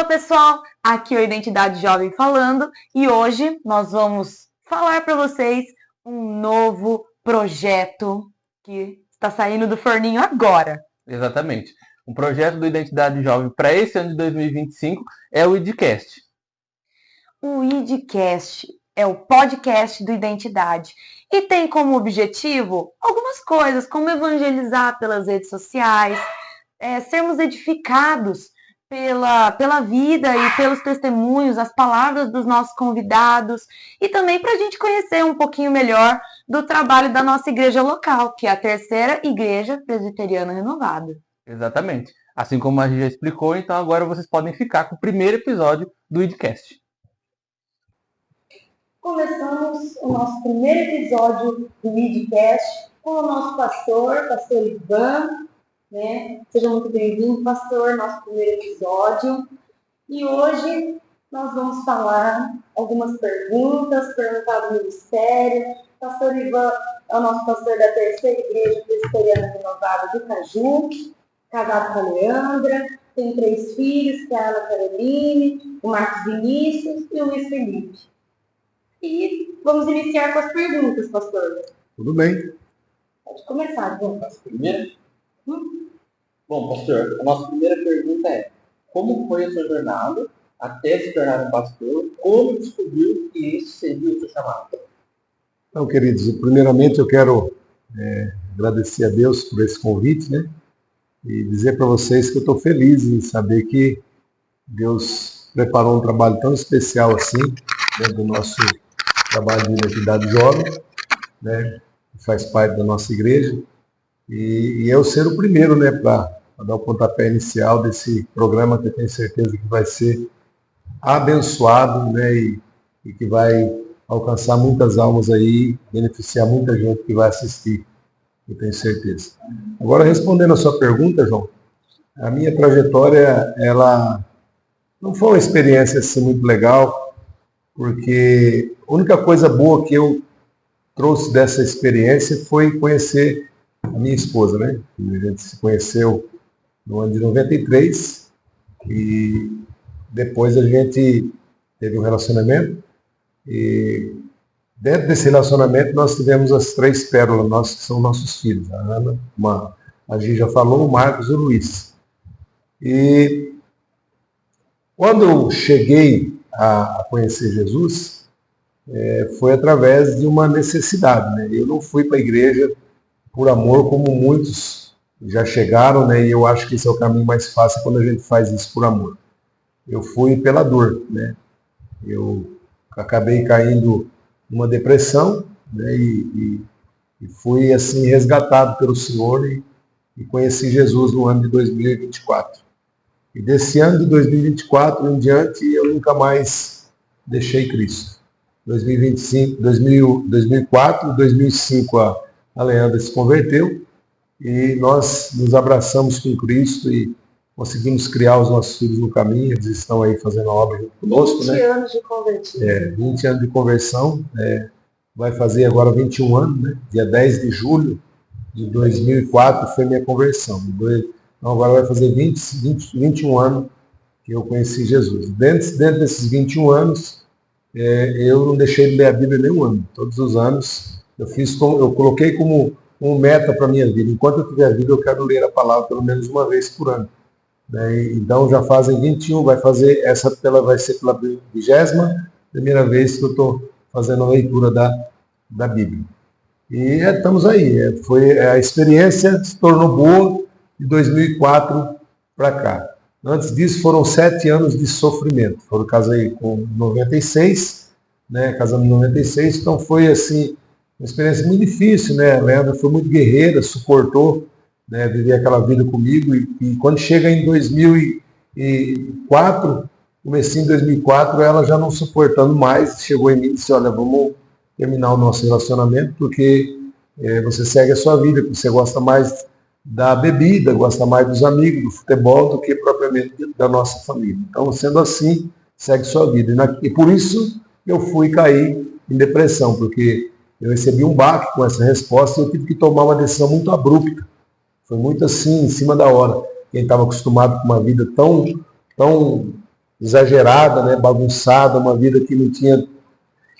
Fala pessoal, aqui é o Identidade Jovem falando e hoje nós vamos falar para vocês um novo projeto que está saindo do forninho agora. Exatamente. Um projeto do Identidade Jovem para esse ano de 2025 é o IDCast. O IDCast é o podcast do Identidade e tem como objetivo algumas coisas, como evangelizar pelas redes sociais, sermos edificados pela vida e pelos testemunhos, as palavras dos nossos convidados e também para a gente conhecer um pouquinho melhor do trabalho da nossa igreja local, que é a Terceira Igreja Presbiteriana Renovada. Exatamente. Assim como a gente já explicou, então agora vocês podem ficar com o primeiro episódio do IDCast. Começamos o nosso primeiro episódio do IDCast com o nosso pastor Ivan. Seja muito bem-vindo, pastor, nosso primeiro episódio. E hoje nós vamos falar algumas perguntas do ministério. Pastor Ivan é o nosso pastor da Terceira Igreja Presbiteriana Renovada do Caju, casado com a Leandra, tem 3 filhos, que é a Ana Caroline, o Marcos Vinícius e o Luiz Felipe. E vamos iniciar com as perguntas, pastor. Tudo bem. Pode começar, Ivan. Primeiro? Bom, pastor, a nossa primeira pergunta é: como foi a sua jornada até se tornar um pastor? Como descobriu que esse seria o seu chamado? Então, queridos, primeiramente eu quero agradecer a Deus por esse convite, e dizer para vocês que eu estou feliz em saber que Deus preparou um trabalho tão especial assim, dentro do nosso trabalho de identidade jovem, que faz parte da nossa igreja, e eu ser o primeiro, para dar o pontapé inicial desse programa que eu tenho certeza que vai ser abençoado, e que vai alcançar muitas almas aí, beneficiar muita gente que vai assistir, eu tenho certeza. Agora, respondendo a sua pergunta, João, a minha trajetória, ela não foi uma experiência assim muito legal, porque a única coisa boa que eu trouxe dessa experiência foi conhecer a minha esposa, A gente se conheceu no ano de 93 e depois a gente teve um relacionamento e dentro desse relacionamento nós tivemos as 3 pérolas, que são nossos filhos, a Ana, a Gi já falou, o Marcos e o Luiz. E quando eu cheguei a conhecer Jesus, foi através de uma necessidade, Eu não fui para a igreja por amor, como muitos já chegaram, e eu acho que esse é o caminho mais fácil quando a gente faz isso por amor. Eu fui pela dor, Eu acabei caindo numa depressão, e fui assim resgatado pelo Senhor e conheci Jesus no ano de 2024. E desse ano de 2024 em diante eu nunca mais deixei Cristo. 2004, 2005 a Leandra se converteu e nós nos abraçamos com Cristo e conseguimos criar os nossos filhos no caminho. Eles estão aí fazendo a obra junto conosco. 20 anos de convertido. 20 anos de conversão. Vai fazer agora 21 anos, Dia 10 de julho de 2004 foi minha conversão. Então agora vai fazer 21 anos que eu conheci Jesus. Dentro desses 21 anos, eu não deixei de ler a Bíblia nenhum ano. Todos os anos eu coloquei como meta para a minha vida. Enquanto eu tiver vida, eu quero ler a palavra pelo menos uma vez por ano. Então já fazem 21, vai ser pela 21ª vez que eu estou fazendo a leitura da Bíblia. E estamos aí. A experiência se tornou boa de 2004 para cá. Antes disso foram 7 anos de sofrimento. Eu casei com 96, casamos em 96, então foi assim uma experiência muito difícil, A Leandra foi muito guerreira, suportou, viver aquela vida comigo e quando chega em 2004, comecinho em 2004, ela já não suportando mais, chegou em mim e disse: olha, vamos terminar o nosso relacionamento porque você segue a sua vida, você gosta mais da bebida, gosta mais dos amigos, do futebol, do que propriamente da nossa família. Então, sendo assim, segue sua vida. E por isso eu fui cair em depressão, porque eu recebi um baque com essa resposta e eu tive que tomar uma decisão muito abrupta. Foi muito assim, em cima da hora. Quem estava acostumado com uma vida tão exagerada, né, bagunçada, uma vida que não tinha,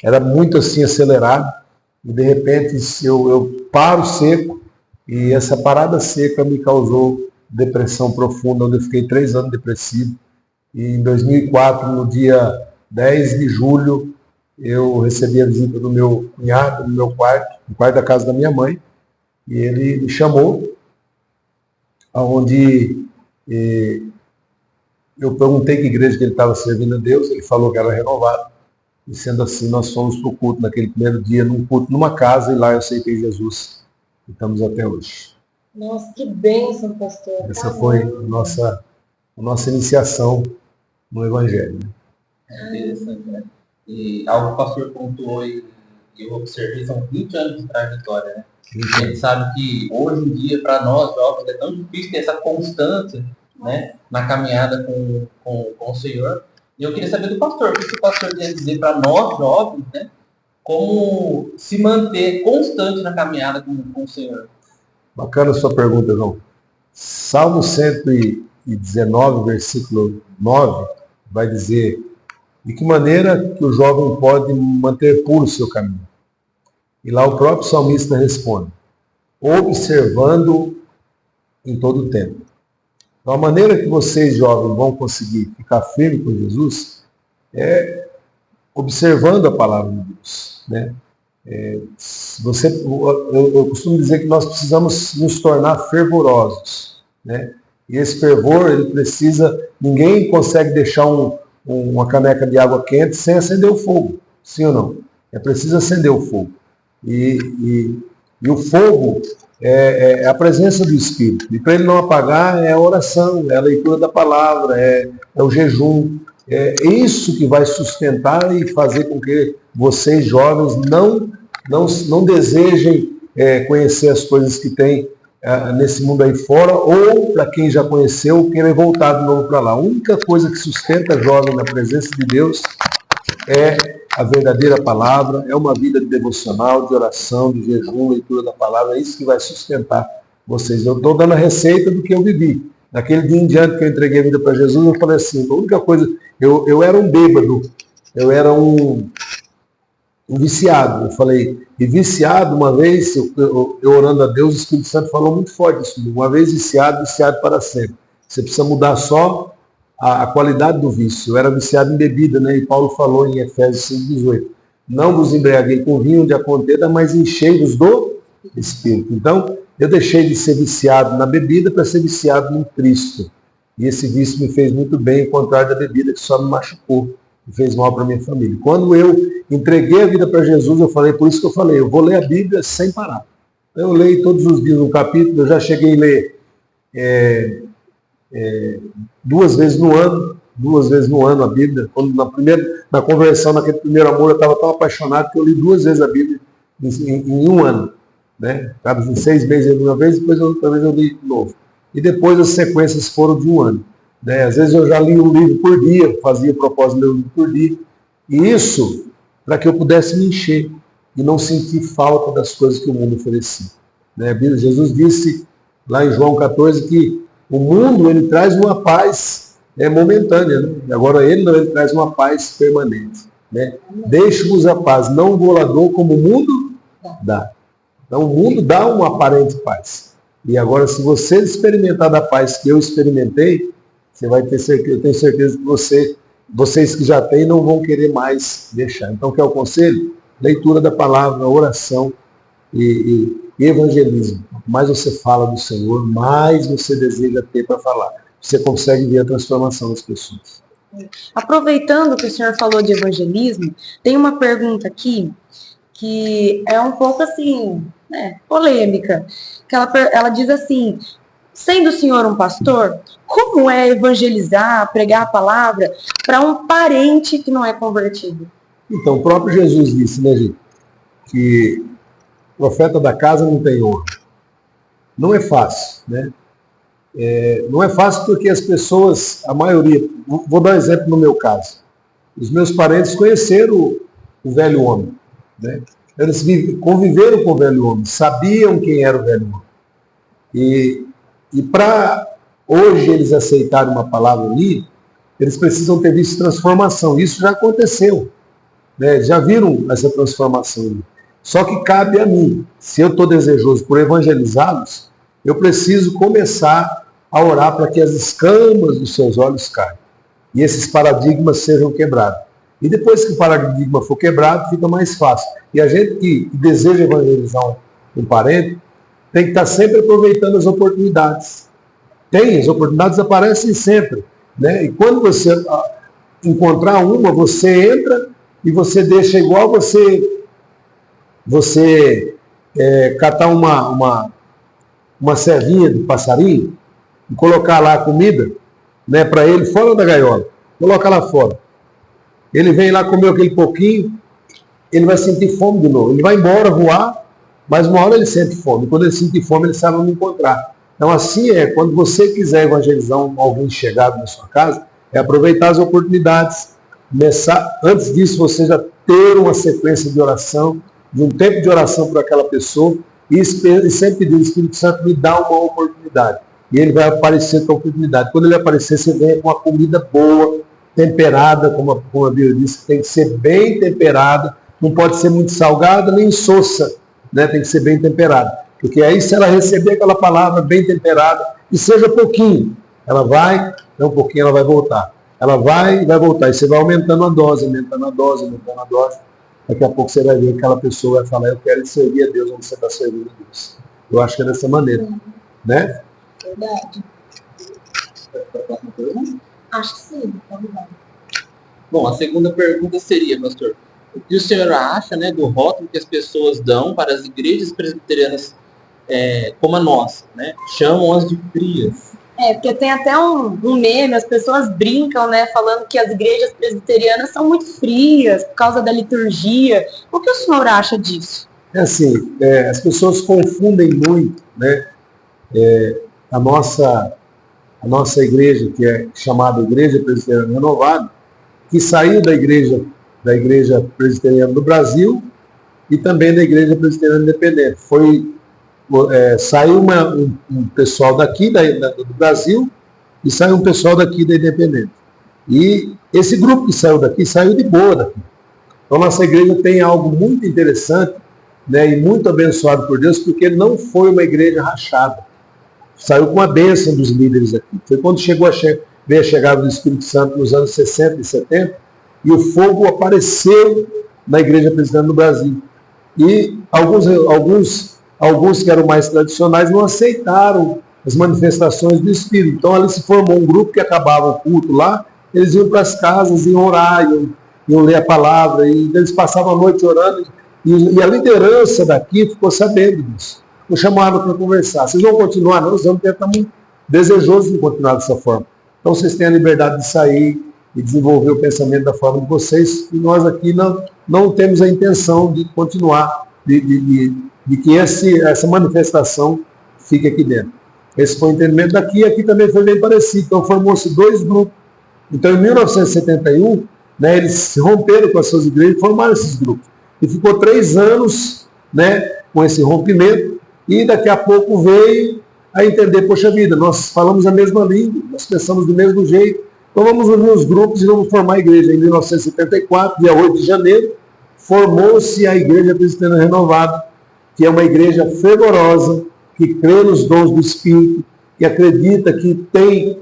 era muito assim acelerada, e de repente eu paro seco, e essa parada seca me causou depressão profunda, onde eu fiquei 3 anos depressivo. E em 2004, no dia 10 de julho, eu recebi a visita do meu cunhado no meu quarto, no quarto da casa da minha mãe, e ele me chamou, onde eu perguntei que igreja que ele estava servindo a Deus, ele falou que era renovado, e sendo assim, nós fomos para o culto naquele primeiro dia, num culto numa casa, e lá eu aceitei Jesus, e estamos até hoje. Nossa, que bênção, pastor. Essa foi a nossa iniciação no Evangelho. É interessante, né? E algo que o pastor pontuou e eu observei, são 20 anos de trajetória, né? A gente sabe que hoje em dia, para nós jovens, é tão difícil ter essa constância, né, na caminhada com o Senhor. E eu queria saber do pastor, o que o pastor quer dizer para nós jovens, né, como se manter constante na caminhada com o Senhor. Bacana a sua pergunta, João. Salmo 119, versículo 9, vai dizer: de que maneira que o jovem pode manter puro o seu caminho? E lá o próprio salmista responde: observando em todo o tempo. Então, a maneira que vocês, jovens, vão conseguir ficar firmes com Jesus é observando a palavra de Deus, né? Eu costumo dizer que nós precisamos nos tornar fervorosos, né? E esse fervor, ele precisa, ninguém consegue deixar uma caneca de água quente sem acender o fogo, sim ou não? É preciso acender o fogo. E o fogo é a presença do Espírito. E para ele não apagar, é a oração, é a leitura da palavra, é o jejum. É isso que vai sustentar e fazer com que vocês, jovens, não desejem conhecer as coisas que tem nesse mundo aí fora, ou, para quem já conheceu, querer voltar de novo para lá. A única coisa que sustenta jovem na presença de Deus é a verdadeira palavra, é uma vida de devocional, de oração, de jejum, leitura da palavra. É isso que vai sustentar vocês. Eu estou dando a receita do que eu vivi. Naquele dia em diante que eu entreguei a vida para Jesus, eu falei assim, a única coisa, eu era um bêbado, eu era um viciado. Eu falei, e viciado, uma vez, eu orando a Deus, o Espírito Santo falou muito forte isso. Uma vez viciado, viciado para sempre. Você precisa mudar só a qualidade do vício. Eu era viciado em bebida, né? E Paulo falou em Efésios 5,18. Não vos embriaguei com vinho de acontenda, mas enchei-vos do Espírito. Então, eu deixei de ser viciado na bebida para ser viciado no Cristo. E esse vício me fez muito bem, ao contrário da bebida, que só me machucou, e fez mal para minha família. Quando eu entreguei a vida para Jesus, eu falei, por isso que eu falei, eu vou ler a Bíblia sem parar. Eu leio todos os dias um capítulo, eu já cheguei a ler 2 vezes no ano a Bíblia. Quando na conversão, naquele primeiro amor, eu estava tão apaixonado que eu li 2 vezes a Bíblia em um ano. Né? Cada 6 meses uma vez, depois outra vez eu li de novo. E depois as sequências foram de um ano. Né? Às vezes eu já li um livro por dia, fazia propósito de ler um livro por dia. E isso para que eu pudesse me encher e não sentir falta das coisas que o mundo oferecia. Né? Jesus disse lá em João 14 que o mundo ele traz uma paz momentânea, né? Agora ele traz uma paz permanente. Né? Deixe-vos a paz, não vou lá dou como o mundo dá. Então o mundo dá uma aparente paz. E agora, se você experimentar da paz que eu experimentei, você vai ter certeza, eu tenho certeza que vocês que já têm não vão querer mais deixar. Então, que é o conselho? Leitura da palavra, oração e evangelismo. Quanto mais você fala do Senhor, mais você deseja ter para falar. Você consegue ver a transformação das pessoas. Aproveitando que o senhor falou de evangelismo, tem uma pergunta aqui que é um pouco assim, polêmica. Que ela diz assim, sendo o senhor um pastor, como é evangelizar, pregar a palavra para um parente que não é convertido? Então, o próprio Jesus disse, né, gente, que o profeta da casa não tem honra. Não é fácil, né? Não é fácil porque as pessoas, a maioria, vou dar um exemplo no meu caso. Os meus parentes conheceram o velho homem, né? Eles conviveram com o velho homem, sabiam quem era o velho homem. E para hoje eles aceitarem uma palavra ali, eles precisam ter visto transformação. Isso já aconteceu, né? Já viram essa transformação. Só que cabe a mim, se eu estou desejoso por evangelizá-los, eu preciso começar a orar para que as escamas dos seus olhos caiam e esses paradigmas sejam quebrados. E depois que o paradigma for quebrado, fica mais fácil. E a gente que deseja evangelizar um parente tem que estar sempre aproveitando as oportunidades. As oportunidades aparecem sempre, né? E quando você encontrar uma, você entra e você deixa igual você catar uma serrinha de passarinho e colocar lá a comida, né, para ele fora da gaiola. Coloca lá fora. Ele vem lá comer aquele pouquinho, ele vai sentir fome de novo. Ele vai embora, voar, mas uma hora ele sente fome. Quando ele sentir fome, ele sabe onde encontrar. Então assim quando você quiser evangelizar alguém chegado na sua casa, aproveitar as oportunidades. Antes disso, você já ter uma sequência de oração, de um tempo de oração por aquela pessoa, e sempre pedir ao Espírito Santo, me dá uma oportunidade. E ele vai aparecer com a oportunidade. Quando ele aparecer, você vem com uma comida boa, temperada, como a Bíblia diz, tem que ser bem temperada, não pode ser muito salgada, nem insossa, né? Tem que ser bem temperada. Porque aí, se ela receber aquela palavra bem temperada, e seja pouquinho, ela vai, um pouquinho ela vai voltar. Ela vai e vai voltar. E você vai aumentando a dose, aumentando a dose, aumentando a dose. Daqui a pouco você vai ver que aquela pessoa vai falar, eu quero servir a Deus onde você está servindo a Deus. Eu acho que é dessa maneira. Né? Verdade. Acho que sim. Bom, a segunda pergunta seria, pastor, o que o senhor acha, né, do rótulo que as pessoas dão para as igrejas presbiterianas como a nossa, né? Chamam-as de frias. Porque tem até um meme, as pessoas brincam, né, falando que as igrejas presbiterianas são muito frias por causa da liturgia. O que o senhor acha disso? Assim, as pessoas confundem muito, né, a nossa igreja, que é chamada Igreja Presbiteriana Renovada, que saiu da igreja presbiteriana do Brasil e também da Igreja Presbiteriana Independente. Saiu um pessoal daqui do Brasil e saiu um pessoal daqui da Independente. E esse grupo que saiu daqui, saiu de boa daqui. Então, nossa igreja tem algo muito interessante, né, e muito abençoado por Deus, porque não foi uma igreja rachada. Saiu com a bênção dos líderes aqui. Foi quando veio a chegada do Espírito Santo nos anos 60 e 70, e o fogo apareceu na Igreja Presbiteriana do Brasil. E alguns que eram mais tradicionais não aceitaram as manifestações do Espírito. Então ali se formou um grupo que acabava o culto lá, eles iam para as casas, iam orar, iam ler a palavra, e eles passavam a noite orando, e a liderança daqui ficou sabendo disso. Eu chamava para conversar. Vocês vão continuar? Não, nós estamos desejosos de continuar dessa forma. Então vocês têm a liberdade de sair e desenvolver o pensamento da forma de vocês, e nós aqui não temos a intenção de continuar, de que essa manifestação fique aqui dentro. Esse foi o entendimento daqui, e aqui também foi bem parecido. Então formou-se dois grupos. Então em 1971, né, eles se romperam com as suas igrejas e formaram esses grupos. E ficou 3 anos, né, com esse rompimento, e daqui a pouco veio a entender, poxa vida, nós falamos a mesma língua, nós pensamos do mesmo jeito, então vamos unir os grupos e vamos formar a igreja. Em 1974, dia 8 de janeiro, formou-se a Igreja Presbiteriana Renovada, que é uma igreja fervorosa, que crê nos dons do Espírito, que acredita que tem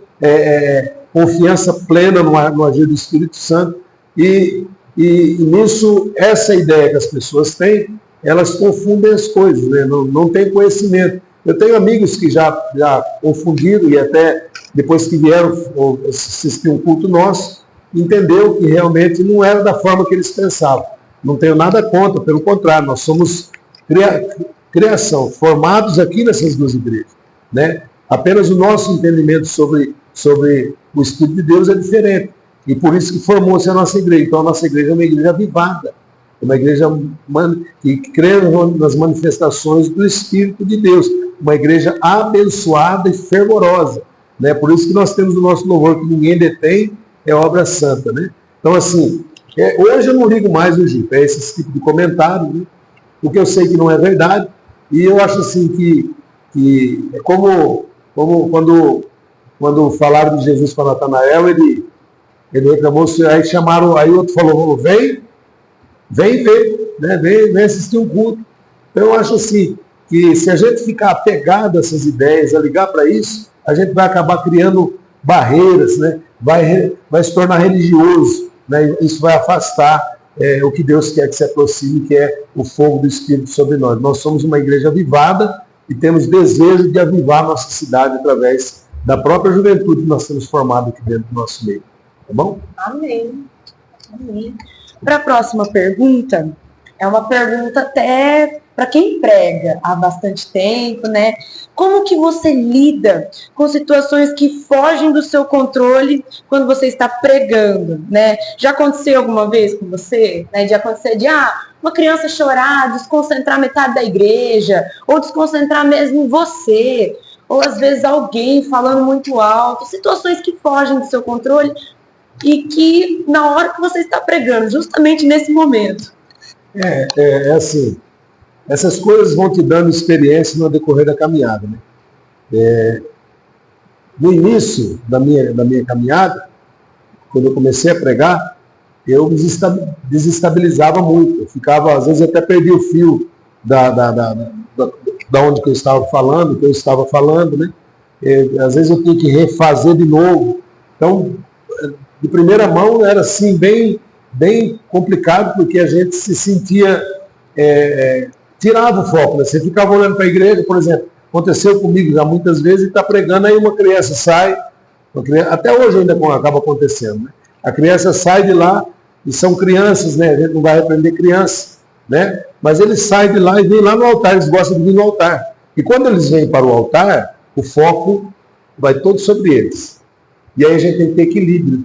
confiança plena no agir do Espírito Santo, e nisso, essa ideia que as pessoas têm, elas confundem as coisas, né? Não tem conhecimento. Eu tenho amigos que já confundiram, e até depois que vieram assistir um culto nosso, entendeu que realmente não era da forma que eles pensavam. Não tenho nada contra, pelo contrário, nós somos criação, formados aqui nessas duas igrejas, né? Apenas o nosso entendimento sobre o Espírito de Deus é diferente, e por isso que formou-se a nossa igreja. Então a nossa igreja é uma igreja avivada, é uma igreja que crê nas manifestações do Espírito de Deus, uma igreja abençoada e fervorosa, né? Por isso que nós temos o nosso louvor, que ninguém detém, é obra santa, né? Então assim, hoje eu não ligo mais o Gipe, esse tipo de comentário, né? Porque eu sei que não é verdade, e eu acho assim que é como quando falaram de Jesus para Natanael, Ele reclamou, aí chamaram, aí o outro falou, vem ver, né? Vem assistir um culto. Então eu acho assim, que se a gente ficar apegado a essas ideias, a ligar para isso, a gente vai acabar criando barreiras, né? Vai se tornar religioso, né? Isso vai afastar o que Deus quer que se aproxime, que é o fogo do Espírito sobre nós. Nós somos uma igreja avivada e temos desejo de avivar a nossa cidade através da própria juventude que nós temos formado aqui dentro do nosso meio. Tá bom? Amém. Amém. Para a próxima pergunta, é uma pergunta até para quem prega há bastante tempo, né? Como que você lida com situações que fogem do seu controle quando você está pregando, né? Já aconteceu alguma vez com você, né? De acontecer de uma criança chorar, desconcentrar metade da igreja, ou desconcentrar mesmo você, ou às vezes alguém falando muito alto, situações que fogem do seu controle e que na hora que você está pregando, justamente nesse momento. É assim, essas coisas vão te dando experiência no decorrer da caminhada, né? No início da minha caminhada, quando eu comecei a pregar, eu me desestabilizava muito. Eu ficava, às vezes, até perdi o fio da onde que eu estava falando, né? Às vezes eu tinha que refazer de novo. Então, de primeira mão, era assim, bem complicado, porque a gente se sentia, tirava o foco, né? Você ficava olhando para a igreja, por exemplo, aconteceu comigo já muitas vezes, e está pregando, aí uma criança sai, até hoje ainda acaba acontecendo, né? A criança sai de lá, e são crianças, né? A gente não vai repreender criança, né? Mas eles saem de lá e vêm lá no altar, eles gostam de vir no altar. E quando eles vêm para o altar, o foco vai todo sobre eles. E aí a gente tem que ter equilíbrio.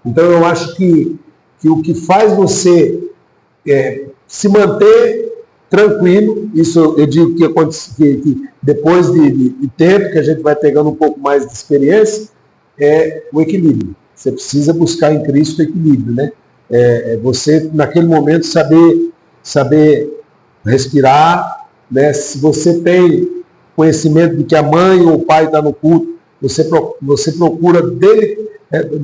Então eu acho que o que faz você se manter tranquilo, isso eu digo que depois de tempo, que a gente vai pegando um pouco mais de experiência, é o equilíbrio. Você precisa buscar em Cristo o equilíbrio, né? Você, naquele momento, saber respirar, né? Se você tem conhecimento de que a mãe ou o pai está no culto, você procura de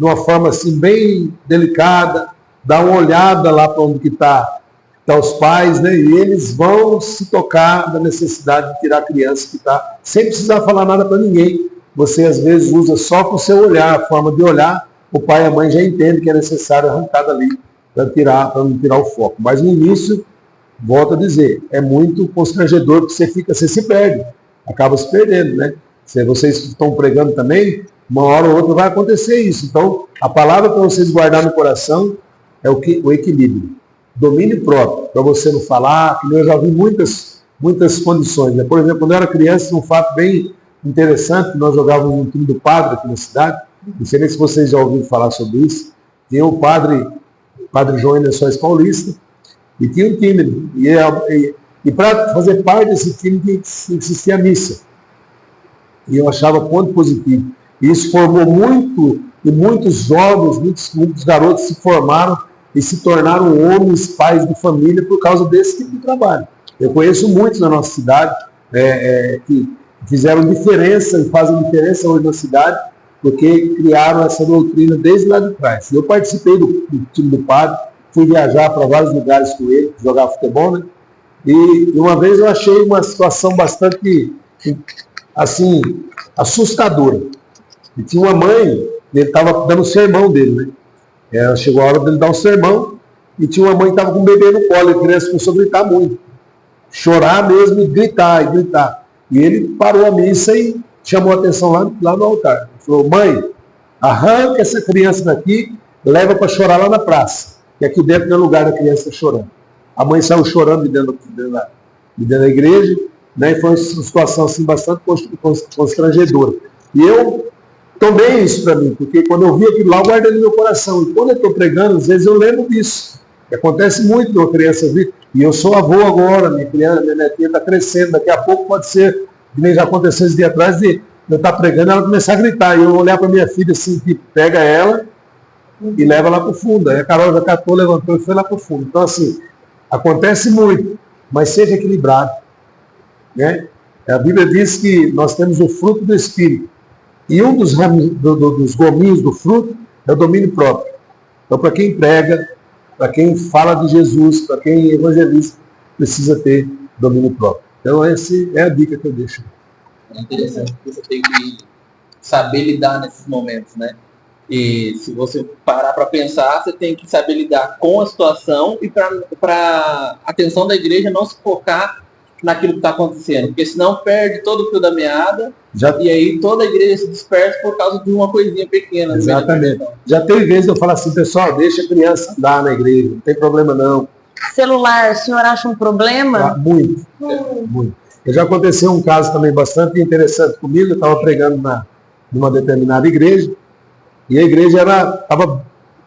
uma forma assim, bem delicada, dar uma olhada lá para onde que tá os pais, né? E eles vão se tocar da necessidade de tirar a criança que está, sem precisar falar nada para ninguém. Você, às vezes, usa só com o seu olhar, a forma de olhar, o pai e a mãe já entendem que é necessário arrancar dali para não tirar o foco. Mas no início, volto a dizer, é muito constrangedor, porque você se perde, acaba se perdendo, né? Se vocês que estão pregando também, uma hora ou outra vai acontecer isso. Então, a palavra para vocês guardar no coração é o equilíbrio. Domínio próprio, para você não falar, que eu já vi muitas condições, né? Por exemplo, quando eu era criança, um fato bem interessante, nós jogávamos no time do padre aqui na cidade, não sei nem se vocês já ouviram falar sobre isso, tinha o padre João Enersóis Paulista, e tinha um time, e para fazer parte desse time tinha que assistir a missa. E eu achava ponto positivo. E isso formou muitos jovens, muitos garotos se formaram e se tornaram homens, pais de família por causa desse tipo de trabalho. Eu conheço muitos na nossa cidade que fizeram diferença e fazem diferença hoje na cidade, porque criaram essa doutrina desde lá de trás. Eu participei do time do padre, fui viajar para vários lugares com ele, jogar futebol, né? E uma vez eu achei uma situação bastante, assim, assustadora. E tinha uma mãe, ele estava dando o sermão dele, né? Chegou a hora dele dar um sermão, e tinha uma mãe que estava com um bebê no colo, e a criança começou a gritar muito. Chorar mesmo e gritar. E ele parou a missa e chamou a atenção lá no altar. Ele falou: mãe, arranca essa criança daqui, leva para chorar lá na praça. Que aqui dentro não é lugar da criança chorando. A mãe saiu chorando de dentro da igreja, né? E foi uma situação assim, bastante constrangedora. E eu tomei isso para mim, porque quando eu vi aquilo lá, eu guardei no meu coração. E quando eu estou pregando, às vezes eu lembro disso. Acontece muito de uma criança vir. E eu sou avô agora, minha netinha está crescendo. Daqui a pouco pode ser, que nem já aconteceu esse dia atrás, de eu estar pregando, ela começar a gritar. E eu olhar para minha filha assim, que pega ela e leva lá para o fundo. Aí a Carol já catou, levantou e foi lá para o fundo. Então, assim, acontece muito, mas seja equilibrado, né? A Bíblia diz que nós temos o fruto do Espírito. E um dos gominhos do fruto é o domínio próprio. Então, para quem prega, para quem fala de Jesus, para quem evangeliza, precisa ter domínio próprio. Então, essa é a dica que eu deixo. É interessante que você tem que saber lidar nesses momentos, né? E se você parar para pensar, você tem que saber lidar com a situação e para a atenção da igreja não se focar naquilo que está acontecendo, porque senão perde todo o fio da meada e aí toda a igreja se dispersa por causa de uma coisinha pequena. Exatamente. Já tem vezes eu falo assim, pessoal, deixa a criança andar na igreja, não tem problema não. Celular, o senhor acha um problema? Muito, muito. Já aconteceu um caso também bastante interessante comigo, eu estava pregando numa determinada igreja, e a igreja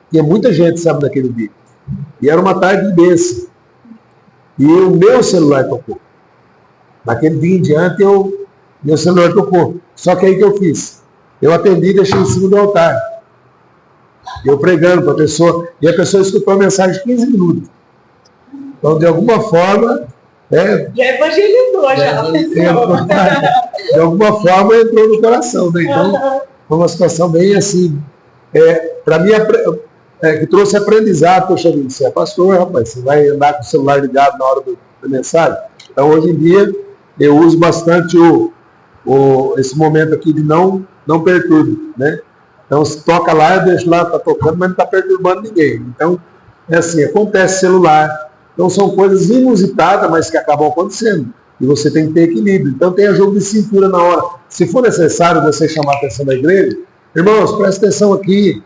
tinha muita gente, sabe, naquele dia. E era uma tarde de bênção. E o meu celular tocou. Naquele dia em diante, meu celular tocou. Só que aí que eu fiz? Eu atendi e deixei em cima do altar. Eu pregando para a pessoa, e a pessoa escutou a mensagem de 15 minutos. Então, de alguma forma... Já evangelizou, já. De alguma forma entrou no coração, né? Então, foi uma situação bem assim... para mim, que trouxe aprendizado. Poxa vida, você é pastor, rapaz, você vai andar com o celular ligado na hora da mensagem. Então, hoje em dia, eu uso bastante esse momento aqui de não perturbe, né? Então, se toca lá, eu deixo lá, tá tocando, mas não está perturbando ninguém. Então, é assim, acontece celular. Então, são coisas inusitadas, mas que acabam acontecendo. E você tem que ter equilíbrio. Então, tenha jogo de cintura na hora. Se for necessário você chamar a atenção da igreja, irmãos, presta atenção aqui.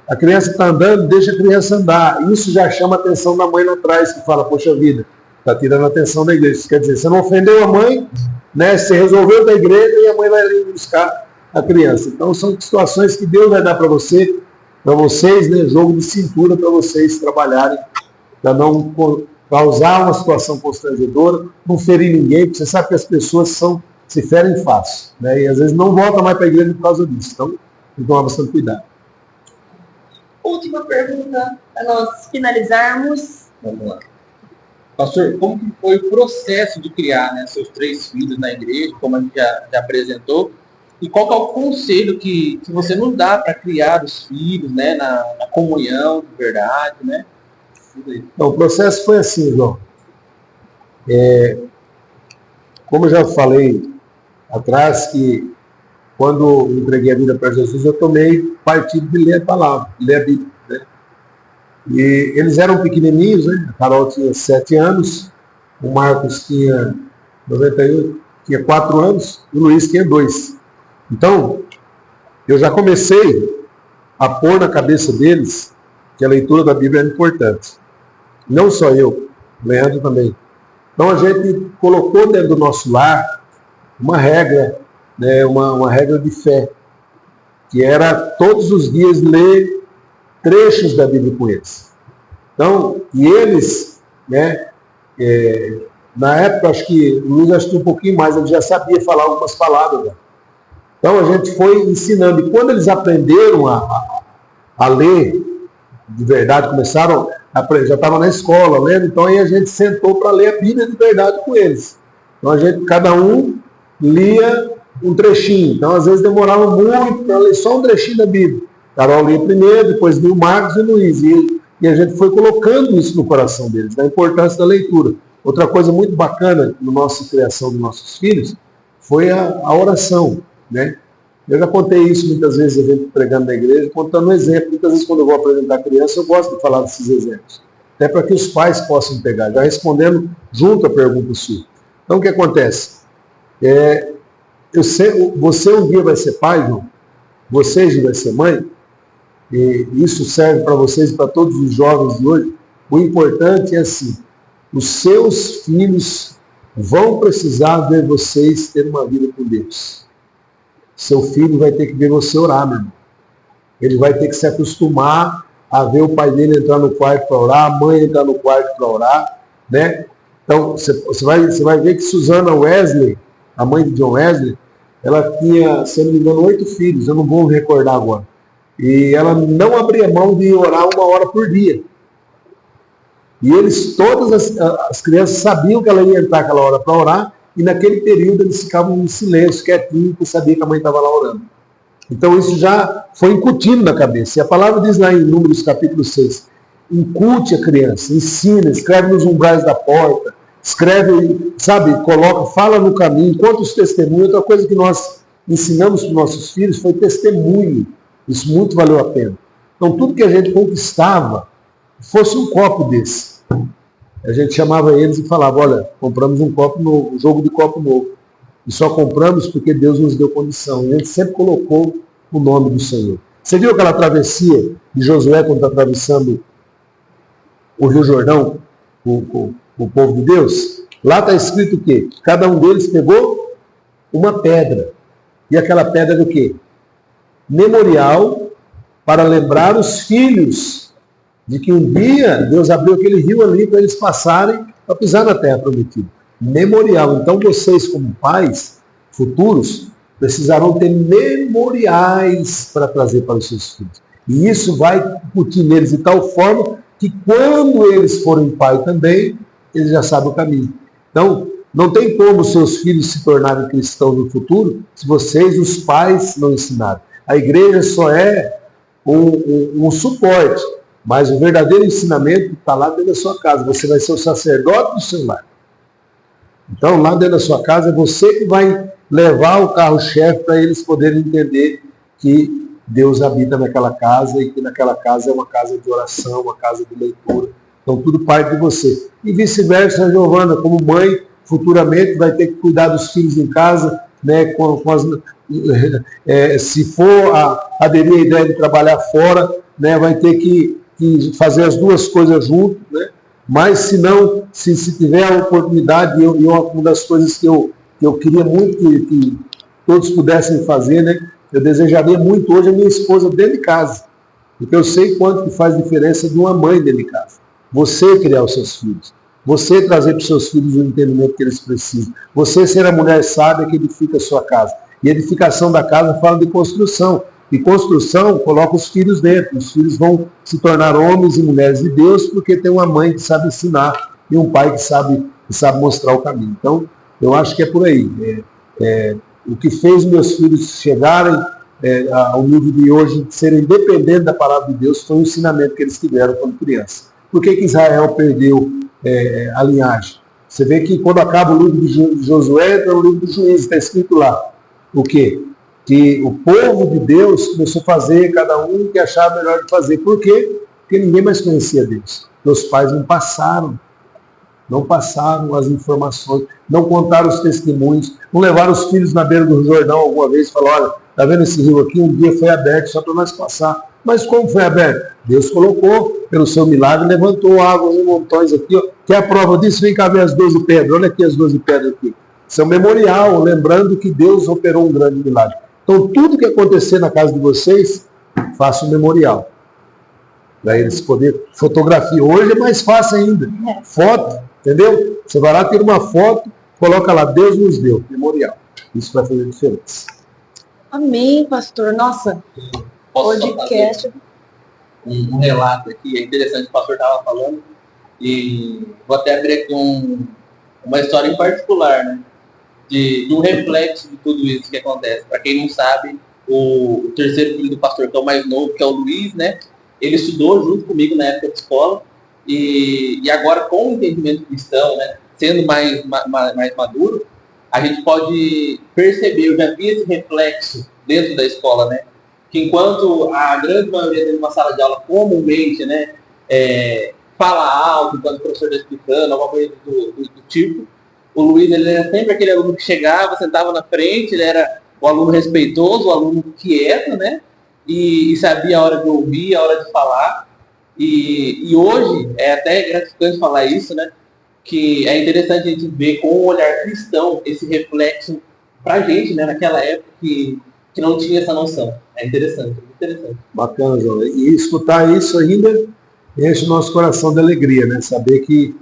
A criança está andando, deixa a criança andar. Isso já chama a atenção da mãe lá atrás, que fala, poxa vida, está tirando a atenção da igreja. Isso quer dizer, você não ofendeu a mãe, né? Você resolveu da igreja e a mãe vai ali buscar a criança. Então, são situações que Deus vai dar para vocês, né? Jogo de cintura para vocês trabalharem, para não causar uma situação constrangedora, não ferir ninguém, porque você sabe que as pessoas se ferem fácil, né? E às vezes não voltam mais para a igreja por causa disso. Então, tem que tomar bastante cuidado. Última pergunta, para nós finalizarmos. Vamos lá. Pastor, como que foi o processo de criar, né, seus 3 filhos na igreja, como a gente já apresentou? E qual que é o conselho que você nos dá para criar os filhos, né, na comunhão de verdade, né? Então, o processo foi assim, João. Como eu já falei atrás, que quando entreguei a vida para Jesus, eu tomei partido de ler a palavra, ler a Bíblia, né? E eles eram pequenininhos, né? A Carol tinha 7 anos, o Marcos tinha 98, tinha 4 anos, e o Luiz tinha 2. Então, eu já comecei a pôr na cabeça deles que a leitura da Bíblia era importante. Não só eu, o Leandro também. Então, a gente colocou dentro do nosso lar uma regra, né, uma regra de fé, que era todos os dias ler trechos da Bíblia com eles. Então, e eles, né, na época, acho que o Luiz um pouquinho mais, ele já sabia falar algumas palavras. Né? Então, a gente foi ensinando. E quando eles aprenderam a ler de verdade, começaram, já estavam na escola lendo, então aí a gente sentou para ler a Bíblia de verdade com eles. Então, cada um lia um trechinho. Então, às vezes, demorava muito para ler só um trechinho da Bíblia. Carol lia primeiro, depois lia o Marcos e o Luiz. E a gente foi colocando isso no coração deles, da importância da leitura. Outra coisa muito bacana na nossa criação dos nossos filhos foi a oração, né? Eu já contei isso muitas vezes, a gente pregando na igreja, contando um exemplo. Muitas vezes, quando eu vou apresentar a criança, eu gosto de falar desses exemplos. Até para que os pais possam pegar, já respondendo junto à pergunta sua. Então, o que acontece? Você um dia vai ser pai, João? Você já vai ser mãe? E isso serve para vocês e para todos os jovens de hoje. O importante é assim, os seus filhos vão precisar ver vocês ter uma vida com Deus. Seu filho vai ter que ver você orar, meu irmão. Ele vai ter que se acostumar a ver o pai dele entrar no quarto para orar, a mãe entrar no quarto para orar, né? Então, você vai ver que Susana Wesley, a mãe de John Wesley, ela tinha, se não me engano, 8 filhos, eu não vou recordar agora. E ela não abria mão de orar 1 hora por dia. E todas as crianças sabiam que ela ia entrar aquela hora para orar, e naquele período eles ficavam em silêncio, quietinho, porque sabia que a mãe estava lá orando. Então isso já foi incutido na cabeça. E a palavra diz lá em Números capítulo 6, incute a criança, ensina, escreve nos umbrais da porta, escreve, sabe, coloca, fala no caminho, conta os testemunhos. Outra coisa que nós ensinamos para os nossos filhos foi testemunho. Isso muito valeu a pena. Então tudo que a gente conquistava, fosse um copo desse, a gente chamava eles e falava, olha, compramos um copo novo, um jogo de copo novo. E só compramos porque Deus nos deu condição. E a gente sempre colocou o nome do Senhor. Você viu aquela travessia de Josué quando está atravessando o Rio Jordão, o povo de Deus? Lá está escrito o quê? Cada um deles pegou uma pedra. E aquela pedra do quê? Memorial para lembrar os filhos de que um dia Deus abriu aquele rio ali para eles passarem para pisar na terra prometida. Memorial. Então vocês, como pais futuros, precisarão ter memoriais para trazer para os seus filhos. E isso vai incutir neles de tal forma que quando eles forem pai também, eles já sabem o caminho. Então, não tem como seus filhos se tornarem cristãos no futuro se vocês, os pais, não ensinarem. A igreja só é um suporte, mas o verdadeiro ensinamento está lá dentro da sua casa. Você vai ser o sacerdote do seu lar. Então, lá dentro da sua casa, é você que vai levar o carro-chefe para eles poderem entender que Deus habita naquela casa e que naquela casa é uma casa de oração, uma casa de leitura. Então, tudo parte de você. E vice-versa, a Giovana, como mãe, futuramente vai ter que cuidar dos filhos em casa, né, se for aderir à ideia de trabalhar fora, né, vai ter que fazer as duas coisas junto, né? Mas se não, se tiver a oportunidade, uma das coisas que eu queria muito que todos pudessem fazer, né? Eu desejaria muito hoje a minha esposa dentro de casa, porque eu sei quanto que faz diferença de uma mãe dentro de casa. Você criar os seus filhos, você trazer para os seus filhos o entendimento que eles precisam, você ser a mulher sábia que edifica a sua casa. E edificação da casa fala de construção. E construção coloca os filhos dentro. Os filhos vão se tornar homens e mulheres de Deus porque tem uma mãe que sabe ensinar e um pai que sabe mostrar o caminho. Então, eu acho que é por aí. O que fez meus filhos chegarem ao nível de hoje, de serem dependentes da palavra de Deus, foi o ensinamento que eles tiveram quando criança. Por que Israel perdeu a linhagem? Você vê que quando acaba o livro de Josué, é o livro do Juízes, está escrito lá. O quê? Que o povo de Deus começou a fazer, cada um o que achava melhor de fazer. Por quê? Porque ninguém mais conhecia Deus. Meus pais não passaram as informações, não contaram os testemunhos, não levaram os filhos na beira do Jordão alguma vez e falaram, olha, está vendo esse rio aqui? Um dia foi aberto só para nós passar. Mas como foi aberto? Deus colocou, pelo seu milagre, levantou águas em montões aqui. Ó. Quer a prova disso? Vem cá ver as 12 pedras. Olha aqui as 12 pedras aqui. Isso é um memorial, lembrando que Deus operou um grande milagre. Então, tudo que acontecer na casa de vocês, faça um memorial. Para eles poderem fotografia. Hoje é mais fácil ainda. Foto, entendeu? Você vai lá, tira uma foto, coloca lá, Deus nos deu, memorial. Isso vai fazer diferença. Amém, pastor. Nossa, podcast. Um relato aqui, é interessante, o pastor estava falando, e vou até abrir aqui uma história em particular, né? De um reflexo de tudo isso que acontece. Para quem não sabe, o terceiro filho do pastor, que é o mais novo, que é o Luiz, né? Ele estudou junto comigo na época de escola e agora com o entendimento cristão, né? Sendo mais maduro, a gente pode perceber, eu já vi esse reflexo dentro da escola, né? Que enquanto a grande maioria dentro de uma sala de aula comumente, né? Fala alto enquanto o professor está explicando, alguma coisa do tipo, o Luiz, ele era sempre aquele aluno que chegava, sentava na frente, ele era o aluno respeitoso, o aluno quieto, né? E sabia a hora de ouvir, a hora de falar. E hoje, é até gratificante falar isso, né? Que é interessante a gente ver com o olhar cristão esse reflexo pra gente, né? Naquela época que não tinha essa noção. É interessante. Bacana, João. E escutar isso ainda enche o nosso coração de alegria, né? Saber que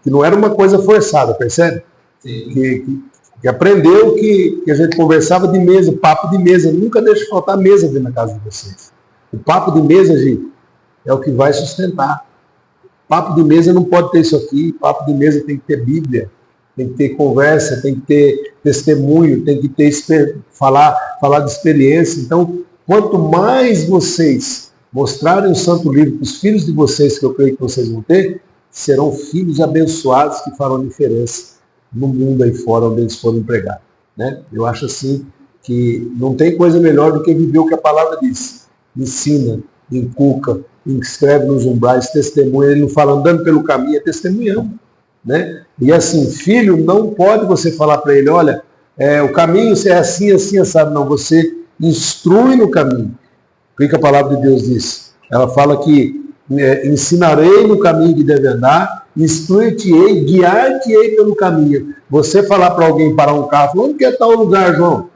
não era uma coisa forçada, percebe? Sim. Que aprendeu que a gente conversava de mesa, papo de mesa. Nunca deixe faltar mesa dentro da casa de vocês. O papo de mesa, gente, é o que vai sustentar. Papo de mesa não pode ter isso aqui. Papo de mesa tem que ter Bíblia. tem que ter conversa, tem que ter testemunho, tem que ter falar de experiência. Então, quanto mais vocês mostrarem o Santo Livro para os filhos de vocês, que eu creio que vocês vão ter, serão filhos abençoados que farão diferença no mundo aí fora onde eles forem pregar, né? Eu acho assim que não tem coisa melhor do que viver o que a palavra diz. Ensina, inculca, escreve nos umbrais, testemunha. Ele não fala andando pelo caminho, é testemunhando, né? E assim, filho, não pode você falar para ele, olha, o caminho é assim, assim, sabe? Não, você instrui no caminho. O que a palavra de Deus diz? Ela fala que ensinarei no caminho que deve andar, instruir-te-ei, guiar-te-ei pelo caminho. Você falar para alguém parar um carro, onde que é tal lugar, João?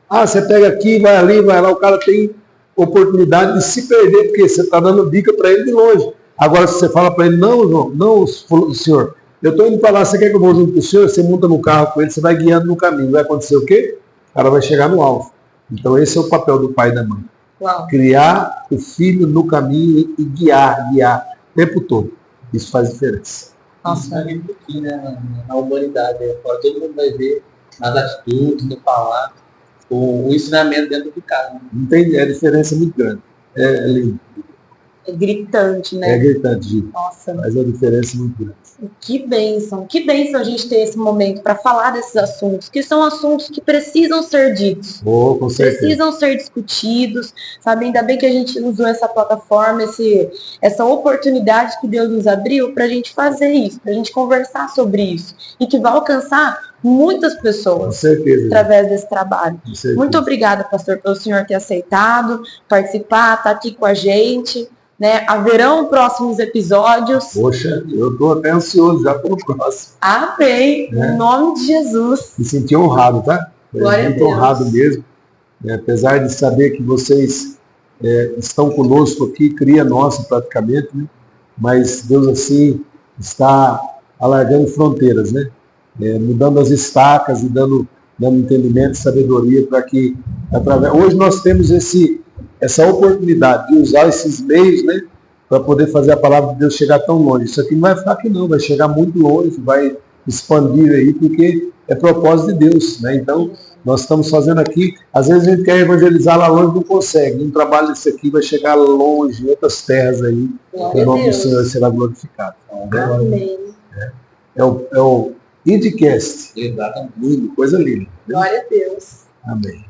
Ah, você pega aqui, vai ali, vai lá, o cara tem oportunidade de se perder, porque você está dando dica para ele de longe. Agora, se você fala para ele, não, João, não, senhor, eu estou indo para lá, você quer que eu vou junto com o senhor? Você monta no carro com ele, você vai guiando no caminho. Vai acontecer o quê? O cara vai chegar no alvo. Então, esse é o papel do pai e da mãe. Uau. Criar o filho no caminho e guiar o tempo todo. Isso faz diferença. Nossa, isso é aqui, né, na humanidade. Todo mundo vai ver nas atitudes, no falar, o ensinamento dentro de casa. Não tem, a diferença é muito grande. É lindo. É gritante, né? É gritante, Gil. Nossa. Faz uma diferença muito grande. Que bênção a gente ter esse momento para falar desses assuntos, que são assuntos que precisam ser ditos, Com certeza. precisam ser discutidos, sabe? Ainda bem que a gente usou essa plataforma, essa oportunidade que Deus nos abriu para a gente fazer isso, para a gente conversar sobre isso, e que vai alcançar muitas Com pessoas certeza. através desse trabalho. Com certeza. Muito obrigada, pastor, pelo senhor ter aceitado participar, estar aqui com a gente. Né? Haverão próximos episódios. Poxa, eu estou até ansioso já pelo próximo. Amém. Em nome de Jesus. Me senti honrado, tá? Glória a Muito Deus. honrado mesmo. Apesar de saber que vocês estão conosco aqui, cria nossa praticamente, né? Mas Deus assim está alargando fronteiras, né? Mudando as estacas e dando entendimento e sabedoria para que, hoje nós temos essa oportunidade de usar esses meios, né, para poder fazer a palavra de Deus chegar tão longe. Isso aqui não vai ficar aqui não, vai chegar muito longe, vai expandir aí, porque é propósito de Deus, né? Então, nós estamos fazendo aqui, às vezes a gente quer evangelizar lá longe, não consegue. Um trabalho desse aqui vai chegar longe, em outras terras aí, Glória o nome a do Deus. Senhor será glorificado. Né? Amém. É o Idcast. Exatamente. Lindo, coisa linda. Glória a Deus. Amém.